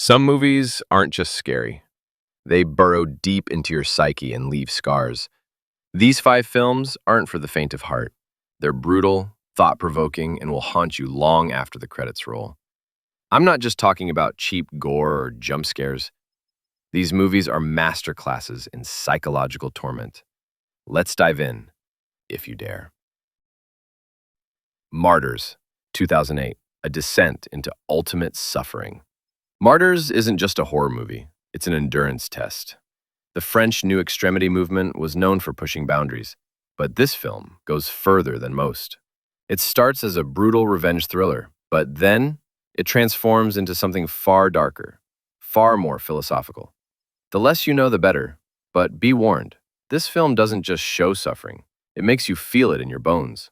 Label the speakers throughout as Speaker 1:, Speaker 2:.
Speaker 1: Some movies aren't just scary. They burrow deep into your psyche and leave scars. These five films aren't for the faint of heart. They're brutal, thought-provoking, and will haunt you long after the credits roll. I'm not just talking about cheap gore or jump scares. These movies are masterclasses in psychological torment. Let's dive in, if you dare. Martyrs, 2008, a descent into ultimate suffering. Martyrs isn't just a horror movie, it's an endurance test. The French New Extremity movement was known for pushing boundaries, but this film goes further than most. It starts as a brutal revenge thriller, but then it transforms into something far darker, far more philosophical. The less you know, the better, but be warned, this film doesn't just show suffering, it makes you feel it in your bones.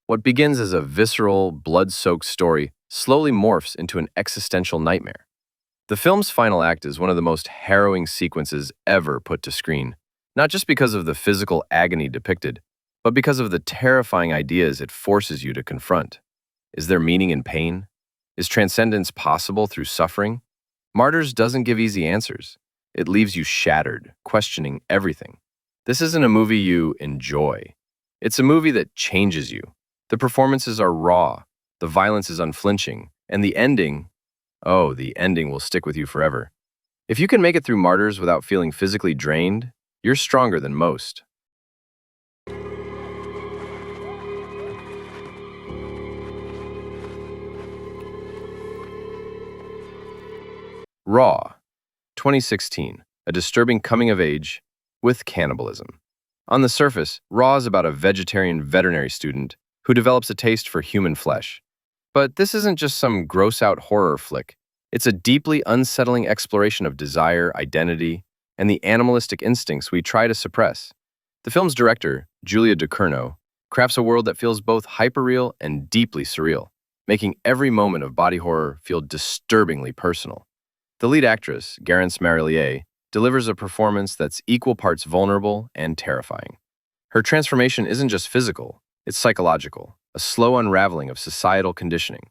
Speaker 1: What begins as a visceral, blood-soaked story slowly morphs into an existential nightmare. The film's final act is one of the most harrowing sequences ever put to screen, not just because of the physical agony depicted, but because of the terrifying ideas it forces you to confront. Is there meaning in pain? Is transcendence possible through suffering? Martyrs doesn't give easy answers. It leaves you shattered, questioning everything. This isn't a movie you enjoy. It's a movie that changes you. The performances are raw, the violence is unflinching, and the ending will stick with you forever. If you can make it through Martyrs without feeling physically drained, you're stronger than most. Raw, 2016, a disturbing coming of age with cannibalism. On the surface, Raw is about a vegetarian veterinary student who develops a taste for human flesh. But this isn't just some gross-out horror flick. It's a deeply unsettling exploration of desire, identity, and the animalistic instincts we try to suppress. The film's director, Julia Ducournau, crafts a world that feels both hyperreal and deeply surreal, making every moment of body horror feel disturbingly personal. The lead actress, Garance Marillier, delivers a performance that's equal parts vulnerable and terrifying. Her transformation isn't just physical, it's psychological, a slow unraveling of societal conditioning.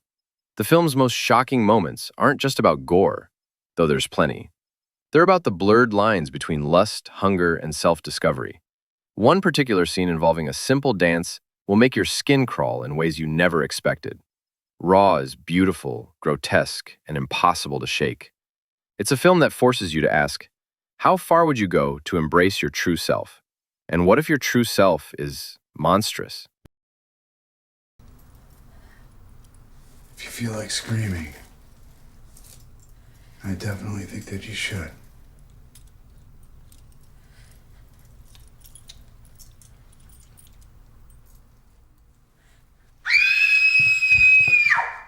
Speaker 1: The film's most shocking moments aren't just about gore, though there's plenty. They're about the blurred lines between lust, hunger, and self-discovery. One particular scene involving a simple dance will make your skin crawl in ways you never expected. Raw is beautiful, grotesque, and impossible to shake. It's a film that forces you to ask, how far would you go to embrace your true self? And what if your true self is monstrous?
Speaker 2: If you feel like screaming, I definitely think that you should.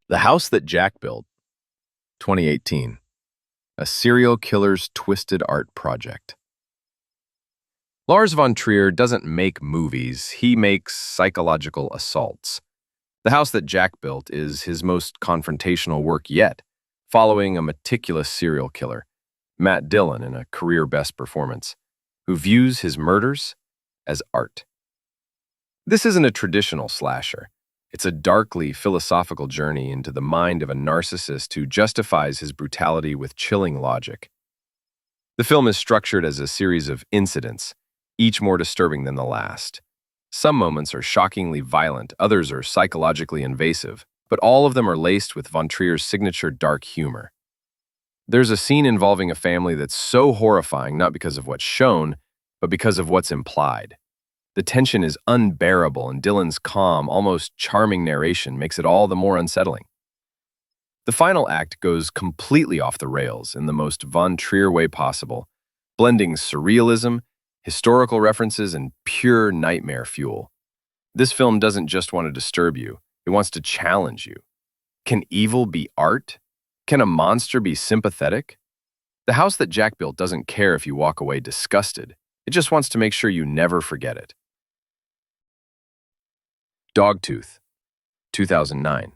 Speaker 1: The House That Jack Built, 2018. A serial killer's twisted art project. Lars von Trier doesn't make movies, he makes psychological assaults. The House That Jack Built is his most confrontational work yet, following a meticulous serial killer, Matt Dillon in a career-best performance, who views his murders as art. This isn't a traditional slasher. It's a darkly philosophical journey into the mind of a narcissist who justifies his brutality with chilling logic. The film is structured as a series of incidents, each more disturbing than the last. Some moments are shockingly violent, others are psychologically invasive, but all of them are laced with von Trier's signature dark humor. There's a scene involving a family that's so horrifying not because of what's shown, but because of what's implied. The tension is unbearable, and Dillon's calm, almost charming narration makes it all the more unsettling. The final act goes completely off the rails in the most von Trier way possible, blending surrealism, historical references, and pure nightmare fuel. This film doesn't just want to disturb you, it wants to challenge you. Can evil be art? Can a monster be sympathetic? The House That Jack Built doesn't care if you walk away disgusted, it just wants to make sure you never forget it. Dogtooth, 2009.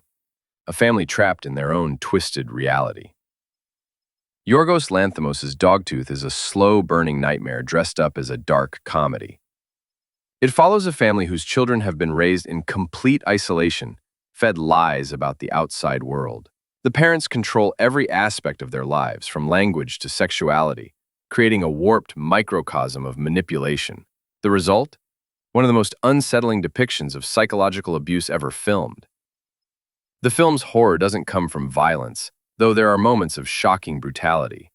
Speaker 1: A family trapped in their own twisted reality. Yorgos Lanthimos' Dogtooth is a slow-burning nightmare dressed up as a dark comedy. It follows a family whose children have been raised in complete isolation, fed lies about the outside world. The parents control every aspect of their lives, from language to sexuality, creating a warped microcosm of manipulation. The result? One of the most unsettling depictions of psychological abuse ever filmed. The film's horror doesn't come from violence, though there are moments of shocking brutality,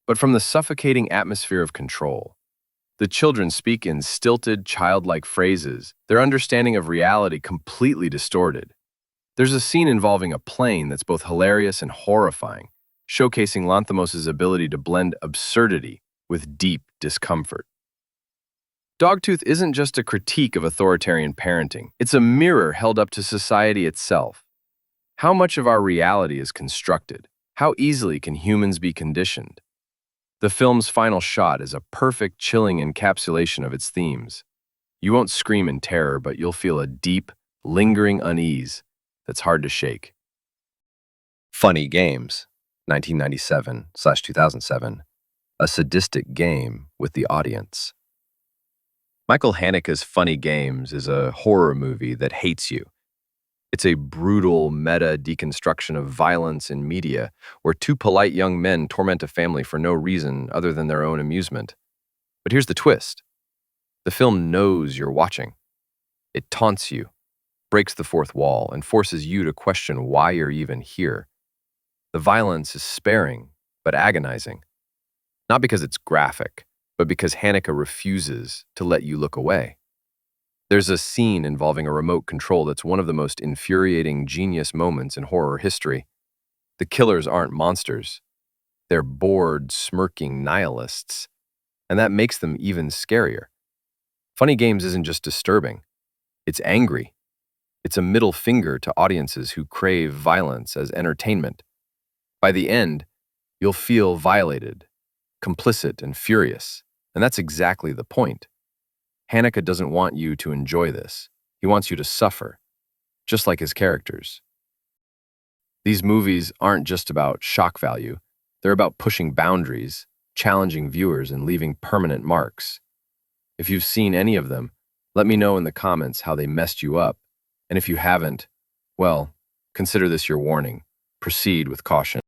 Speaker 1: but from the suffocating atmosphere of control. The children speak in stilted, childlike phrases, their understanding of reality completely distorted. There's a scene involving a plane that's both hilarious and horrifying, showcasing Lanthimos' ability to blend absurdity with deep discomfort. Dogtooth isn't just a critique of authoritarian parenting, it's a mirror held up to society itself. How much of our reality is constructed? How easily can humans be conditioned? The film's final shot is a perfect, chilling encapsulation of its themes. You won't scream in terror, but you'll feel a deep, lingering unease that's hard to shake. Funny Games, 1997/2007. A sadistic game with the audience. Michael Haneke's Funny Games is a horror movie that hates you. It's a brutal meta deconstruction of violence in media, where two polite young men torment a family for no reason other than their own amusement. But here's the twist. The film knows you're watching. It taunts you, breaks the fourth wall, and forces you to question why you're even here. The violence is sparing, but agonizing. Not because it's graphic, but because Haneke refuses to let you look away. There's a scene involving a remote control that's one of the most infuriating genius moments in horror history. The killers aren't monsters. They're bored, smirking nihilists, and that makes them even scarier. Funny Games isn't just disturbing. It's angry. It's a middle finger to audiences who crave violence as entertainment. By the end, you'll feel violated, complicit, and furious, and that's exactly the point. Haneke doesn't want you to enjoy this. He wants you to suffer, just like his characters. These movies aren't just about shock value. They're about pushing boundaries, challenging viewers, and leaving permanent marks. If you've seen any of them, let me know in the comments how they messed you up. And if you haven't, well, consider this your warning. Proceed with caution.